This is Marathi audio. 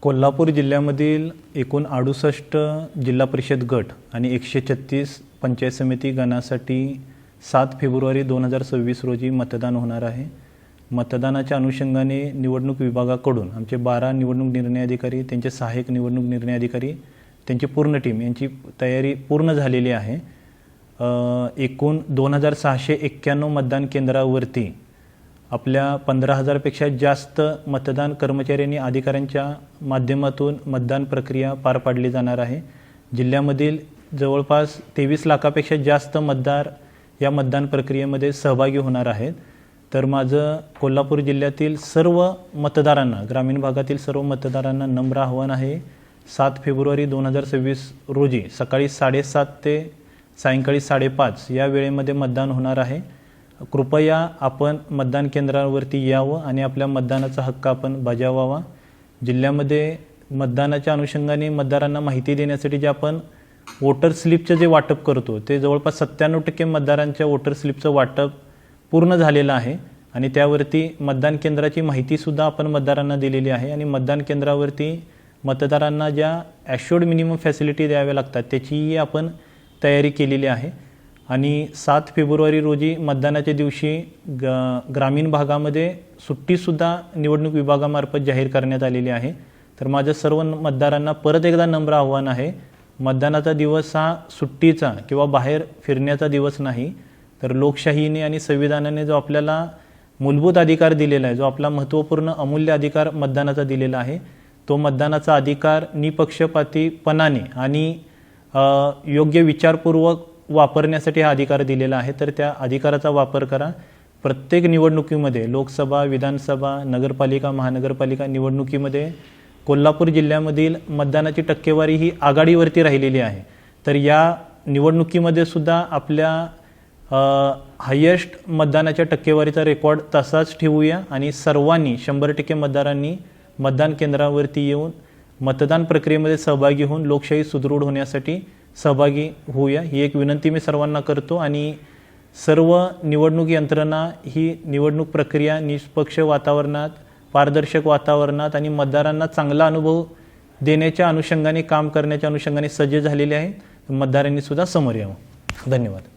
कोल्हापूर जिल्ह्यामधील एकूण 68 जिल्हा परिषद गट आणि 136 पंचायत समिती गणासाठी 7 फेब्रुवारी 2026 रोजी मतदान होणार आहे। मतदानाच्या अनुषंगाने निवडणूक विभागाकडून आमचे 12 निवडणूक निर्णय अधिकारी, त्यांचे सहाय्यक निवडणूक निर्णय अधिकारी, त्यांची पूर्ण टीम यांची तयारी पूर्ण झालेली आहे। एकूण 2691 मतदान केंद्रावरती आपल्या 15,000 पेक्षा जास्त मतदान कर्मचाऱ्यांनी अधिकाऱ्यांच्या माध्यमातून मतदान प्रक्रिया पार पाडली जाणार आहे। जिल्ह्यामधील जवळपास 23 लाखापेक्षा जास्त मतदार या मतदान प्रक्रियेमध्ये सहभागी होणार आहेत। तर माझं कोल्हापूर जिल्ह्यातील सर्व मतदारांना, ग्रामीण भागातील सर्व मतदारांना नम्र आव्हान आहे, 7 फेब्रुवारी 2026 रोजी सकाळी 7:30 ते सायंकाळी 5:30 या वेळेमध्ये मतदान होणार आहे। कृपया आपण मतदान केंद्रावरती यावं आणि आपल्या मतदानाचा हक्क आपण बजावावा। जिल्ह्यामध्ये मतदानाच्या अनुषंगाने मतदारांना माहिती देण्यासाठी जे आपण वोटर स्लिपचं जे वाटप करतो ते जवळपास 97% मतदारांच्या वोटर स्लिपचं वाटप पूर्ण झालेलं आहे आणि त्यावरती मतदान केंद्राची माहितीसुद्धा आपण मतदारांना दिलेली आहे आणि मतदान केंद्रावरती मतदारांना ज्या ॲश्युअर्ड मिनिमम फॅसिलिटी द्याव्या लागतात त्याचीही आपण तयारी केलेली आहे। आणि 7 फेब्रुवारी रोजी मतदानाच्या दिवशी ग्रामीण भागामध्ये सुट्टीसुद्धा निवडणूक विभागामार्फत जाहीर करण्यात आलेली आहे। तर माझ्या सर्व मतदारांना परत एकदा नम्र आव्हान आहे, मतदानाचा दिवस हा सुट्टीचा किंवा बाहेर फिरण्याचा दिवस नाही, तर लोकशाहीने आणि संविधानाने जो आपल्याला मूलभूत अधिकार दिलेला आहे, जो आपला महत्त्वपूर्ण अमूल्य अधिकार मतदानाचा दिलेला आहे, तो मतदानाचा अधिकार निपक्षपातीपणाने आणि योग्य विचारपूर्वक वापरण्यासाठी हा अधिकार दिलेला आहे। तर त्या अधिकाराचा वापर करा। प्रत्येक निवडणुकीमध्ये लोकसभा, विधानसभा, नगरपालिका, महानगरपालिका निवडणुकीमध्ये कोल्हापूर जिल्ह्यामधील मतदानाची टक्केवारी ही आघाडीवरती राहिलेली आहे। तर या निवडणुकीमध्ये सुद्धा आपल्या हायेस्ट मतदानाच्या टक्केवारीचा रेकॉर्ड तसाच ठेवूया आणि सर्वांनी 100% मतदारांनी मतदान केंद्रावरती येऊन मतदान प्रक्रियेमध्ये सहभागी होऊन लोकशाही सुदृढ होण्यासाठी सहभागी होऊया, ही एक विनंती मी सर्वांना करतो। आणि सर्व निवडणूक यंत्रणा ही निवडणूक प्रक्रिया निष्पक्ष वातावरणात, पारदर्शक वातावरणात आणि मतदारांना चांगला अनुभव देण्याच्या अनुषंगाने, काम करण्याच्या अनुषंगाने सज्ज झालेली आहे। मतदारांनी सुद्धा समोर यावं। धन्यवाद।